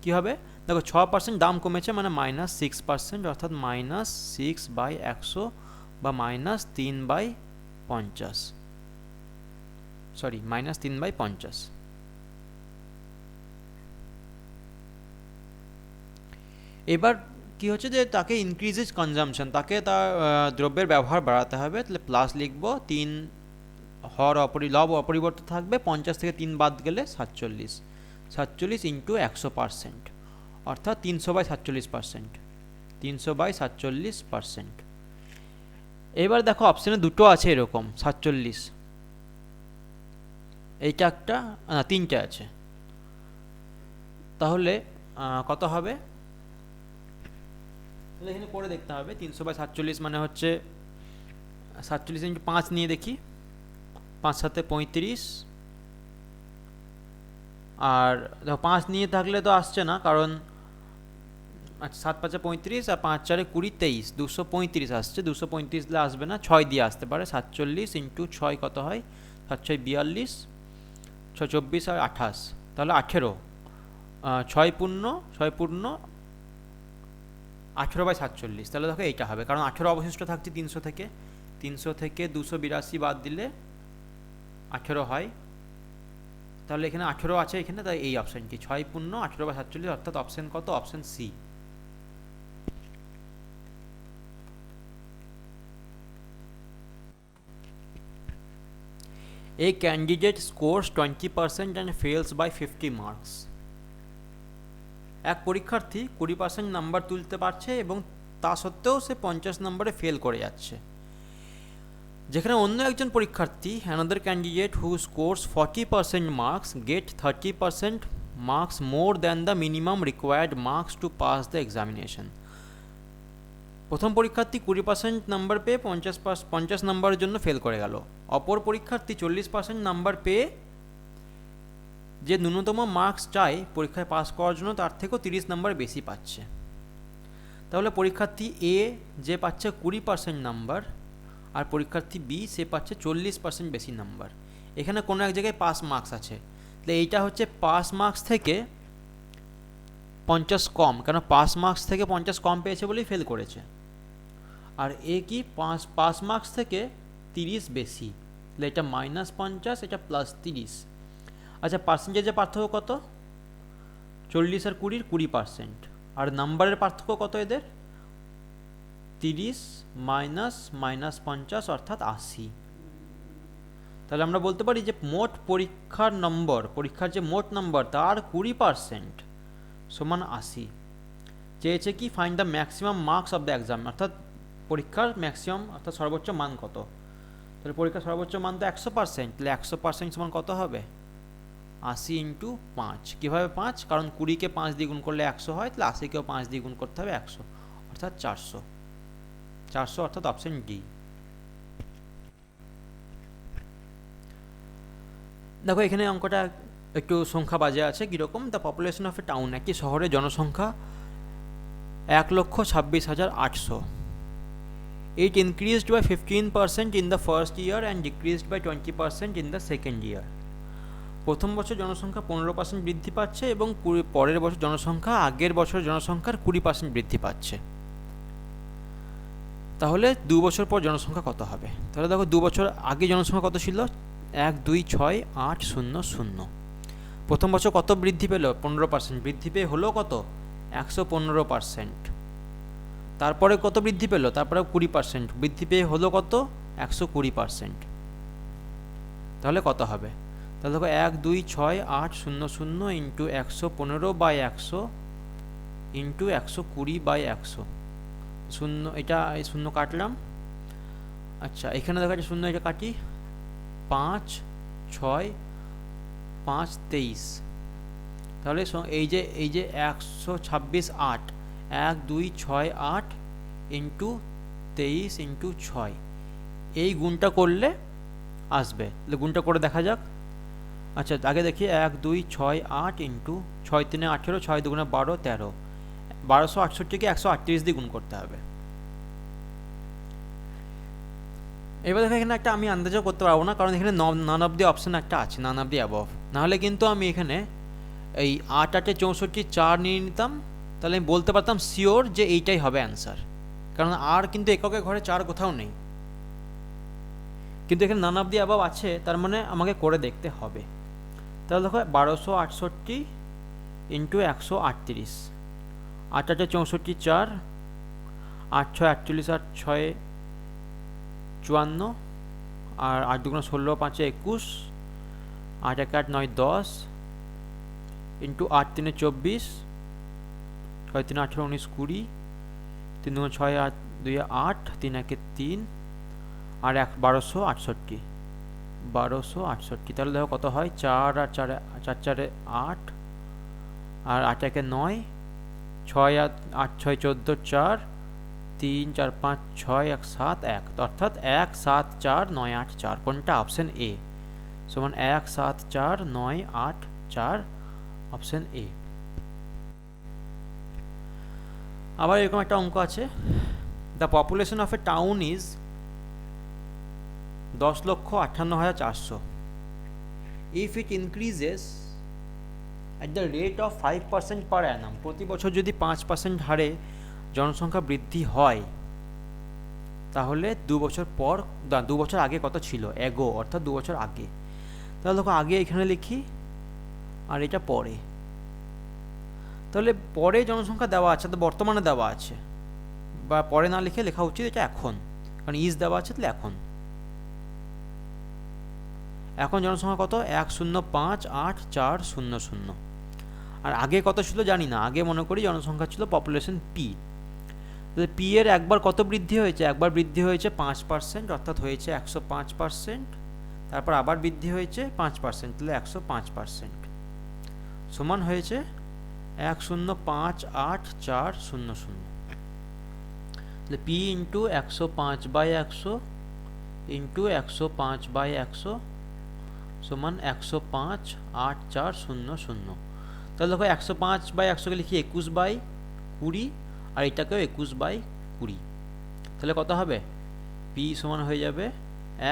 কি হবে? দেখো 6% দাম কমেছে মানে -6%, অর্থাৎ -6/100 বা -3/50, সরি -3/50। এবার কি হচ্ছে যে তাকে ইনক্রিজেস কনজামশন, তাকে তার দ্রব্যের ব্যবহার বাড়াতে হবে, তাহলে প্লাস লিখবো। 3 লব অপরিবর্তিত থাকবে, 50 থেকে 3 বাদ গেলে 47, 47 ইন্টু 100%, অর্থাৎ 300/47%, 300/47%। এবার দেখো অপশানে দুটো আছে এরকম 47, এইটা একটা, না 3টে আছে, তাহলে কত হবে? তাহলে এখানে পরে দেখতে হবে। 300/47 মানে হচ্ছে 47 ইন্টু 5 নিয়ে দেখি, 5 7 35, আর দেখো 5 নিয়ে থাকলে তো আসছে না, কারণ আচ্ছা 7 5 35 আর 5 4 20 23, 235 আসছে, 235 দিলে আসবে না, 6 দিয়ে আসতে পারে। 47 ইন্টু 6 কত হয়? 7 6 42, 6 24 আর 28, তাহলে 18, 6 পূর্ণ 18/47। তাহলে দেখো এইটা হবে, কারণ 18 অবশিষ্ট থাকছে 300 থেকে, 282 বাদ দিলে 18 হয়, তাহলে এখানে 18 আছে এখানে, তাই এই অপশানটি 6 পূর্ণ 18/47, অর্থাৎ অপশান কত? Option C. A candidate scores 20% and fails by 50 marks. এক পরীক্ষার্থী 20% নাম্বার তুলতে পারছে এবং তা সত্ত্বেও সে 50 নম্বরে ফেল করে যাচ্ছে। যেখানে অন্য একজন পরীক্ষার্থী, another candidate who scores 40% marks get 30% marks more than the minimum required marks to pass the examination. প্রথম পরীক্ষার্থী 20% নাম্বার পেয়ে 50 নম্বরের জন্য ফেল করে গেল। অপর পরীক্ষার্থী 40% নাম্বার পেয়ে যে ন্যূনতম মার্কস চাই পরীক্ষায় পাস করার জন্য তার থেকেও 30 নম্বর বেশি পাচ্ছে। তাহলে পরীক্ষার্থী এ যে পাচ্ছে 20% নাম্বার, আর পরীক্ষার্থী বি সে পাচ্ছে 40% বেশি নাম্বার। এখানে কোনো এক জায়গায় পাস মার্কস আছে, তাহলে এইটা হচ্ছে পাস মার্কস থেকে 50 কম, কেন পাস মার্কস থেকে 50 কম পেয়েছে বলেই ফেল করেছে। আর এ কি পাস মার্কস থেকে 30 বেশি, তাহলে এটা -50, এটা +30। আচ্ছা পার্সেন্টেজের পার্থক্য কত? 40 আর 20 20%, আর নাম্বারের পার্থক্য কত এদের? 30 -50 অর্থাৎ 80। তাহলে আমরা বলতে পারি যে মোট পরীক্ষার যে মোট নম্বর তার 20% সমান 80। চেয়েছে কি find the maximum marks of the exam, অর্থাৎ পরীক্ষার ম্যাক্সিমাম অর্থাৎ সর্বোচ্চ মান কত। তাহলে পরীক্ষার সর্বোচ্চ মান তো 100%, তাহলে 100% সমান কত হবে? 80 ইন্টু 5। কীভাবে 5? কারণ 20কে 5 দিয়ে গুণ করলে 100 হয়, তাহলে 80কেও 5 দিয়ে গুণ করতে হবে 100, অর্থাৎ 400, অর্থাৎ অপশন ডি। দেখো এখানে অঙ্কটা একটু সংখ্যা বাজে আছে। কীরকম? The population of a town, একটি শহরের জনসংখ্যা 1,26,800। It increased by 15% in the first year and decreased by 20% in the second year. প্রথম বছর জনসংখ্যা 15% বৃদ্ধি পাচ্ছে এবং পরের বছর জনসংখ্যা আগের বছরের জনসংখ্যার 20% বৃদ্ধি পাচ্ছে। তাহলে 2 বছর পর জনসংখ্যা কত হবে? তাহলে দেখো 2 বছর আগে জনসংখ্যা কত ছিল? 1,2,6,8,0,0। প্রথম বছর কত বৃদ্ধি পেল? 15% বৃদ্ধি পেয়ে হলো কত? 115%। তারপরে কত বৃদ্ধি পেল? তারপরে 20% বৃদ্ধি পেয়ে হলো কত? 120%। তাহলে কত হবে? তাহলে দেখো 1,2,6,8,0,0 ইন্টু 115/100 ইন্টু 120/100 শূন্য, এটা এই শূন্য কাটলাম। আচ্ছা এখানে দেখা যাচ্ছে শূন্য, এটা কাটি, 5 6 5 23, তাহলে এই যে 126 8, 1 2 6 8 ইন্টু 23 ইন্টু 6, এই গুণটা করলে আসবে। তাহলে গুণটা করে দেখা যাক। আচ্ছা আগে দেখি 1 2 6 8 ইন্টু 6 3 18, 6 2 12 13, 1268কে 138 দিয়ে গুণ করতে হবে। এবার দেখো এখানে একটা আমি আন্দাজও করতে পারবো না, কারণ এখানে নান অফ দি অপশন একটা আছে, নান অফ দি অ্যাবভ। নাহলে কিন্তু আমি এখানে এই 8 8 64 4 নিয়ে নিতাম, তাহলে আমি বলতে পারতাম শিওর যে এইটাই হবে অ্যান্সার, কারণ আর কিন্তু এককের ঘরে 4 কোথাও নেই। কিন্তু এখানে নান অফ দি অ্যাবভ আছে, তার মানে আমাকে করে দেখতে হবে। তাহলে দেখো 1268 ইন্টু 138, 8 8 64 4, 8 6 48, 8 6 54, আর 8 2 16, 5 21, 8 1 8 9 10 ইন্টু 8 3 24, 6 3 18 19 20, 3 2 6 8 2 8, 3 1 3, আর 1268, 1268। তাহলে দেখো কত হয়, 4 আর 4 4 4 8, আর 8 1 9, 6 8 6 14 4, 3 4 5 6 1 7 1, অর্থাৎ 1 7 4 9 8 4, কোনটা? অপশন এ, সমান 1 7 4 9 8 4, অপশন এ। আবার এরকম একটা অঙ্ক আছে, the population of a town is 10,58,400, if it increases at the rate of 5% পার অ্যানাম, প্রতি বছর যদি 5% হারে জনসংখ্যা বৃদ্ধি হয়, তাহলে 2 বছর পর 2 বছর আগে কত ছিল, এগো, অর্থাৎ 2 বছর আগে। তাহলে দেখো আগে এখানে লিখি, আর এটা পরে। তাহলে পরে জনসংখ্যা দেওয়া আছে, তো বর্তমানে দেওয়া আছে, বা পরে না লিখে লেখা উচিত এটা এখন, কারণ ইজ দেওয়া আছে, তাহলে এখন জনসংখ্যা কত, 105,8,400। আর আগে কত ছিল জানি না, আগে মনে করি জনসংখ্যা ছিল পপুলেশন পি। তাহলে পি এর একবার কত বৃদ্ধি হয়েছে, একবার বৃদ্ধি হয়েছে 5%, অর্থাৎ হয়েছে 105%, তারপর আবার বৃদ্ধি হয়েছে 5%, তাহলে 105%, সমান হয়েছে 105,8,400। তাহলে পি ইন্টু 105/100 ইন্টু 105/100 সমান 105,8,400। তাহলে দেখো 105/100কে লিখি 21/20, আর এটাকেও 21/20, তাহলে কত হবে, পি সমান হয়ে যাবে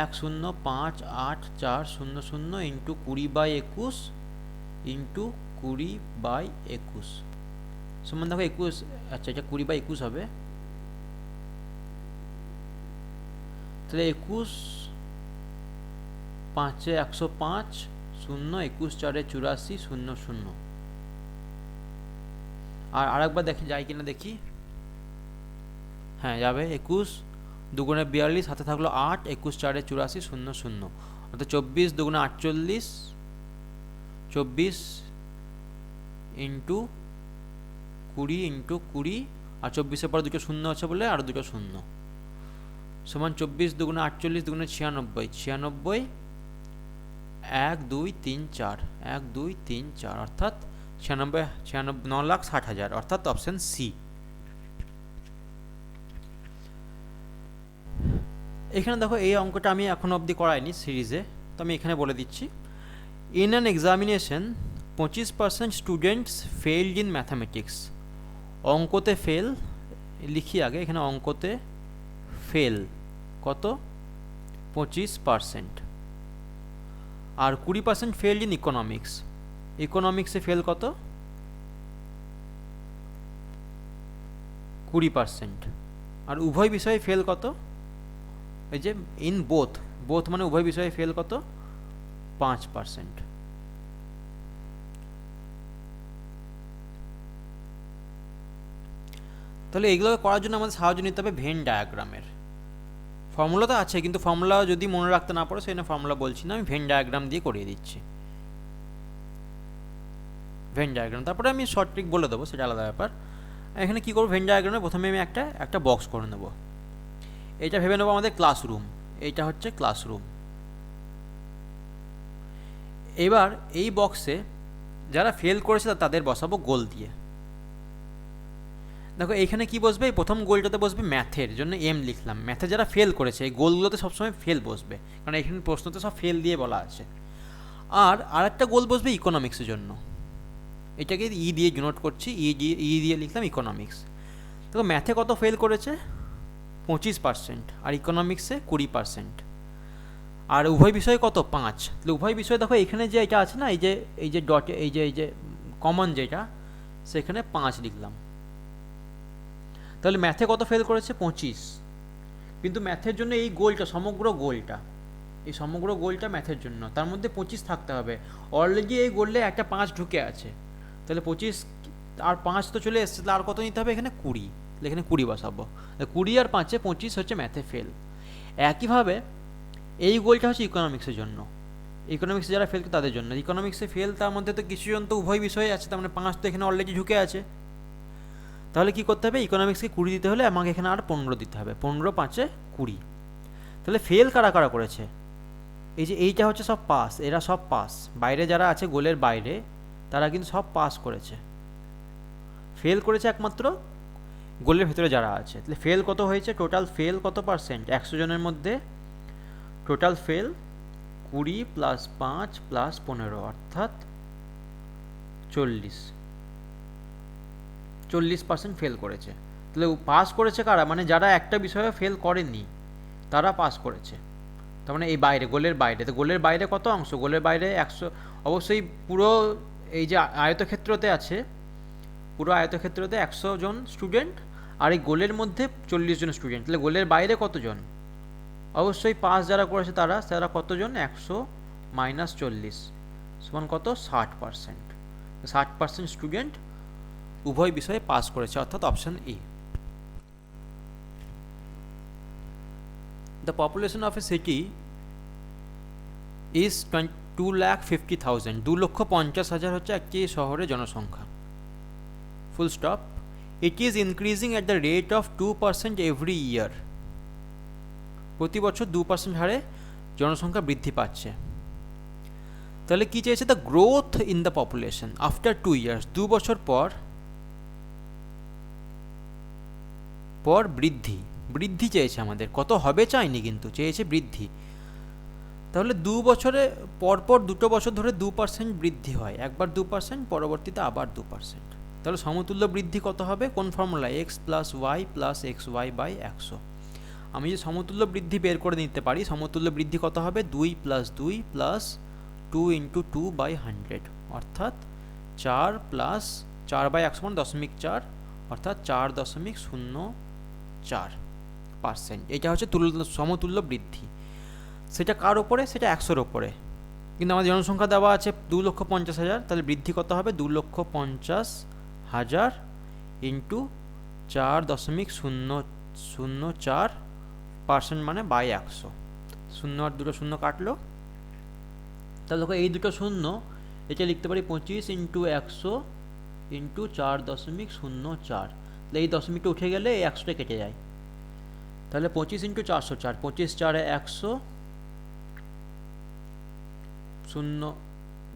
105,8,400 ইন্টু 20/21 ইন্টু 20/21 সমান দেখো 21, আচ্ছা এটা 20/21 হবে, তাহলে 21 5 105 0, 21 4 84 0 0। আর আরেকবার দেখি যাই কিনা দেখি, হ্যাঁ যাবে, 21 2 42, হাতে থাকলো 8, 21 4 84 0 0, অর্থাৎ 24 2 48, 24 ইন্টু 20 ইন্টু 20, আর 24-এর পর দুটো শূন্য আছে বলে আরও দুটো শূন্য, সমান 24 2 48 2 96, 96 1 2 3 4, 1 2 3 4, অর্থাৎ 9,60,000, অর্থাৎ অপশন সি। এখানে দেখো এই অঙ্কটা আমি এখনো অবধি করাইনি সিরিজে, তো আমি এখানে বলে দিচ্ছি। In an examination 25% students failed in mathematics, অঙ্কতে ফেল লিখি আগে, এখানে অঙ্কতে ফেল কত, 25%, আর 20% ফেইলড ইন ইকোনমিক্স, ইকোনমিক্সে ফেল কত, 20%, আর উভয় বিষয়ে ফেল কত, এই যে ইন বোথ, বোথ মানে উভয় বিষয়ে ফেল কত, 5%। তাহলে এগুলো করার জন্য আমাদের সাহায্য নিতে হবে ভেন ডায়াগ্রামের। ফর্মুলা তো আছে, কিন্তু ফর্মুলা যদি মনে রাখতে না পারো, সেই জন্য ফর্মুলা বলছি না, আমি ভেন ডায়াগ্রাম দিয়ে করিয়ে দিচ্ছি। ভেন ডায়াগ্রাম তারপরে আমি শর্ট ট্রিক বলে দেবো, সেটা আলাদা ব্যাপার। এখানে কী করবো, ভেন ডায়াগ্রামে প্রথমে আমি একটা বক্স করে নেব। এইটা ভেবে নেবো আমাদের ক্লাসরুম, এইটা হচ্ছে ক্লাসরুম। এবার এই বক্সে যারা ফেল করেছে তাদের বসাবো গোল দিয়ে। দেখো এইখানে কি বসবে, এই প্রথম গোলটাতে বসবে ম্যাথের জন্য এম লিখলাম। ম্যাথে যারা ফেল করেছে এই গোলগুলোতে সবসময় ফেল বসবে, কারণ এখানে প্রশ্নতে সব ফেল দিয়ে বলা আছে। আর আরেকটা গোল বসবে ইকোনমিক্সের জন্য, এটাকে ই দিয়ে ডিনোট করছি, ই দিয়ে লিখলাম ইকোনমিক্স। দেখো ম্যাথে কত ফেল করেছে, 25%, আর ইকোনমিক্সে 20%। আর উভয় বিষয়ে কত, 5। তাহলে উভয় বিষয়ে দেখো এখানে যে এটা আছে না, এই যে ডট, এই যে কমন যেটা, সেখানে 5 লিখলাম। তাহলে ম্যাথে কত ফেল করেছে, 25। কিন্তু ম্যাথের জন্য এই গোলটা, সমগ্র গোলটা ম্যাথের জন্য, তার মধ্যে 25 থাকতে হবে। অলরেডি এই গোলে একটা 5 ঢুকে আছে, তাহলে 25 আর 5 তো চলে এসছে, তাহলে আর কত নিতে হবে এখানে, 20। তাহলে এখানে 20 বসাবো। 20 আর 5-এ 25 হচ্ছে ম্যাথে ফেল। একইভাবে এই গোলটা হচ্ছে ইকোনমিক্সের জন্য, ইকোনমিক্সে যারা ফেল তাদের জন্য। ইকোনমিক্সে ফেল তার মধ্যে তো কিছুজন তো উভয় বিষয়ে আছে, তার মানে 5 তো এখানে অলরেডি ঢুকে আছে। তাহলে কি করতে হবে, ইকোনমিক্সকে 20 দিতে হলে আমাকে এখানে আর 15 দিতে হবে। 15 5-এ 20। তাহলে ফেল কারা কারা করেছে, এই যে এইটা হচ্ছে সব পাস, এরা সব পাস। বাইরে যারা আছে গোলের বাইরে তারা কিন্তু সব পাস করেছে। ফেল করেছে একমাত্র গোলের ভেতরে যারা আছে। তাহলে ফেল কত হয়েছে, টোটাল ফেল কত পার্সেন্ট, 100 জনের মধ্যে টোটাল ফেল 20 + 5 + 15, অর্থাৎ 40% ফেল করেছে। তাহলে পাস করেছে কারা, মানে যারা একটা বিষয়ে ফেল করেনি তারা পাস করেছে। তার মানে এই বাইরে, গোলের বাইরে। তো গোলের বাইরে কত অংশ, গোলের বাইরে 100, অবশ্যই পুরো এই যে আয়তক্ষেত্রতে আছে, পুরো আয়তক্ষেত্রতে 100 জন স্টুডেন্ট, আর এই গোলের মধ্যে 40 জন স্টুডেন্ট। তাহলে গোলের বাইরে কতজন, অবশ্যই পাস যারা করেছে তারা কতজন, 100 - 40 সমান কত, 60%। 60% স্টুডেন্ট উভয় বিষয়ে পাস করেছে, অর্থাৎ option A. The population of a city is 2,50,000, 2,50,000 হচ্ছে একটি শহরের জনসংখ্যা। Full stop. It is increasing at the rate of 2% every year, প্রতি বছর 2% হারে জনসংখ্যা বৃদ্ধি পাচ্ছে। তাহলে কি চেয়েছে, the growth in the population after 2 years, 2 বছর পর বৃদ্ধি চেয়েছে আমাদের, কত হবে চাইনি, কিন্তু চেয়েছে বৃদ্ধি। তাহলে 2 বছরে পরপর 2 বছর ধরে 2% বৃদ্ধি হয়, একবার 2%, পরবর্তীতে আবার 2%। তাহলে সমতুল্য বৃদ্ধি কত হবে, কোন ফর্মুলা, x + y + xy/100। আমি যে সমতুল্য বৃদ্ধি বের করে নিতে পারি, সমতুল্য বৃদ্ধি কত হবে, 2 + 2 + 2 × 2/100, অর্থাৎ 4 + 4/100 মানে 0.4, অর্থাৎ 4.04%। এটা হচ্ছে সমতুল্য বৃদ্ধি। সেটা কার ওপরে, সেটা 100-র ওপরে, কিন্তু আমাদের জনসংখ্যা দেওয়া আছে 2,50,000। তাহলে বৃদ্ধি কত হবে, 2,50,000 × 4.004% মানে 100। 0 আর 2 শূন্য কাটলো, তাহলে দেখো এই দুটো শূন্য, এটা লিখতে পারি 25 × 100 × 4.04। তাহলে এই দশমিকটা উঠে গেলে এই 100টা কেটে যায়। তাহলে 25 × 404, 25 × 4 = 100, 0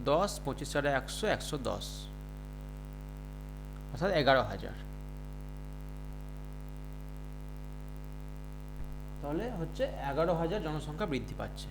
10, 25 × 4 = 100, 110, অর্থাৎ 11,000। তাহলে হচ্ছে 11,000 জনসংখ্যা বৃদ্ধি পাচ্ছে।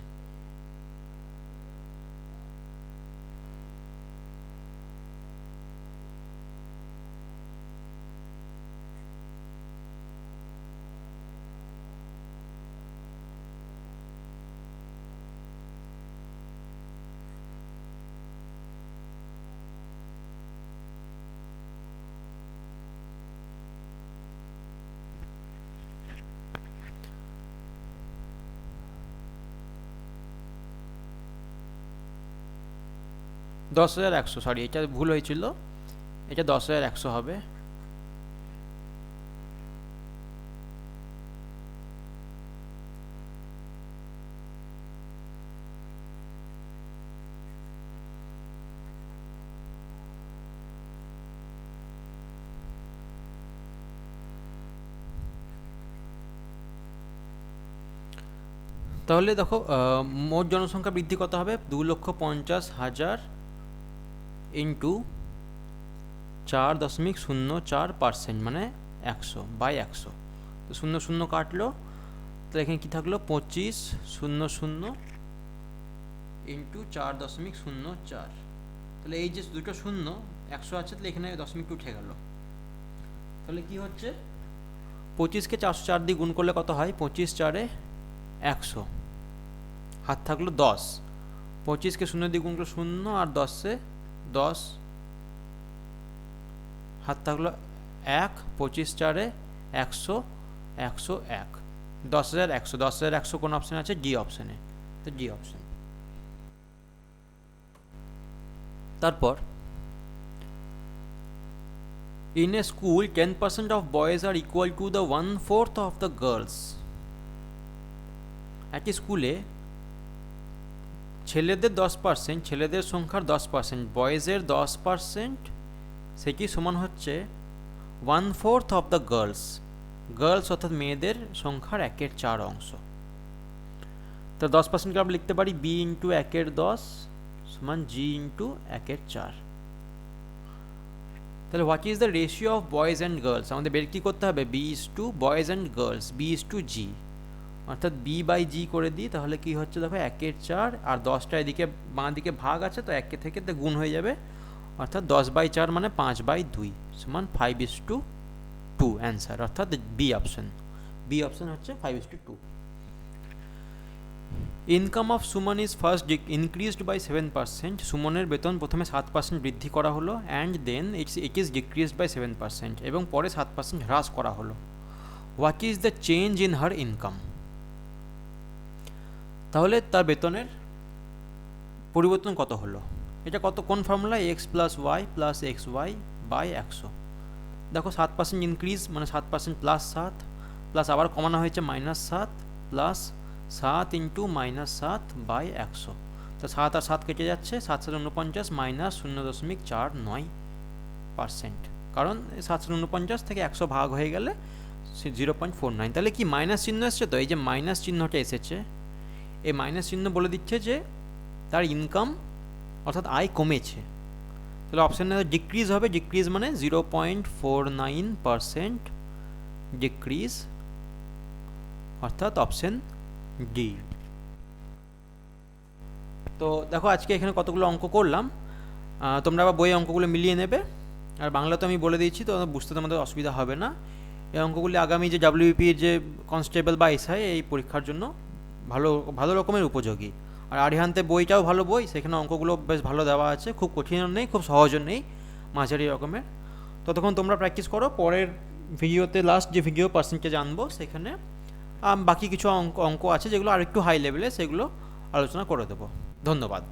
দশ হাজার একশো, সরি এটা ভুল হয়েছিল, এটা 10,100 হবে। তাহলে দেখো মোট জনসংখ্যা বৃদ্ধি কত হবে, 2,50,000 ইন্টু 4.04%, মানে 100/100। তো 0 কাটলো, তাহলে এখানে কী থাকলো, 25,000 ইন্টু 4.04। তাহলে এই যে দুটো শূন্য 100 আছে, তাহলে এখানে 0.2 উঠে গেল। তাহলে কি হচ্ছে, 25কে 404 দিয়ে গুণ করলে কত হয়, 25 4 100, হাত থাকলো 10। 25কে 0 দিয়ে গুণ করলে 0, আর 10 10, হাত থাকলো 1। 25 4 100, 101, 10,100। 10,100 কোন অপশানে আছে, ডি অপশানে, তো ডি অপশান। তারপর in a school 10% of boys are equal to the 1/4 of the girls। একটি স্কুলে ছেলেদের 10%, ছেলেদের সংখ্যার 10%, বয়েজের 10%, সেটি সমান হচ্ছে 1/4 অফ দ্য গার্লস। গার্লস অর্থাৎ মেয়েদের সংখ্যার 1/4 অংশ। তো 10%কে আমরা লিখতে পারি বি ইন্টু 1/10 সমান জি ইন্টু 1/4। তাহলে what is the ratio of boys and girls, আমাদের বের কী করতে হবে, B is to boys and girls, B is to G, অর্থাৎ বি বাই জি করে দিই। তাহলে কি হচ্ছে দেখো, 1/4, আর 10টা এদিকে বাঁ দিকে ভাগ আছে, তো 1 থেকে গুণ হয়ে যাবে, অর্থাৎ 10/4 মানে 5/2 সমান 5:2 অ্যান্সার, অর্থাৎ বি অপশন। বি অপশন হচ্ছে 5:2। Income of Suman is first increased by 7%। সুমনের বেতন প্রথমে 7% বৃদ্ধি করা হলো, and then it is decreased by 7%, এবং পরে 7% হ্রাস করা হলো। What is the change in her income, তাহলে তার বেতনের পরিবর্তন কত হলো, এটা কোন formula, x plus y plus x y by 100। দেখো 7% ইনক্রিজ মানে 7% প্লাস 7, প্লাস আবার কমানো হয়েছে -7, প্লাস 7 ইন্টু -7/100। তো 7 আর 7 কেটে যাচ্ছে, 7 7 49 মাইনাস 0.49%, কারণ 7 49 থেকে 100 ভাগ হয়ে গেলে 0.49। তাহলে কি মাইনাস চিহ্ন এসছে, তো এই যে মাইনাস চিহ্নটা এসেছে, এই মাইনাস চিহ্ন বলে দিচ্ছে যে তার ইনকাম অর্থাৎ আয় কমেছে। তাহলে অপশানে ডিক্রিজ হবে, ডিক্রিজ মানে 0.49% ডিক্রিজ, অর্থাৎ অপশন ডি। তো দেখো আজকে এখানে কতগুলো অঙ্ক করলাম, তোমরা আবার বইয়ে অঙ্কগুলো মিলিয়ে নেবে, আর বাংলা তো আমি বলে দিয়েছি, তো বুঝতে তোমাদের অসুবিধা হবে না। এই অঙ্কগুলি আগামী যে ডাব্লিউবিপির যে কনস্টেবল বা এসআই এই পরীক্ষার জন্য ভালো রকমের উপযোগী। আর আরিহান্তে বইটাও ভালো বই, সেখানে অঙ্কগুলো বেশ ভালো দেওয়া আছে, খুব কঠিনও নেই খুব সহজও নেই, মাঝারি রকমের। ততক্ষণ তোমরা প্র্যাকটিস করো, পরের ভিডিওতে লাস্ট যে ভিডিও পার্সেন্টেজ আনবো সেখানে বাকি কিছু অঙ্ক আছে যেগুলো আরেকটু হাই লেভেলে, সেগুলো আলোচনা করে দেবো। ধন্যবাদ।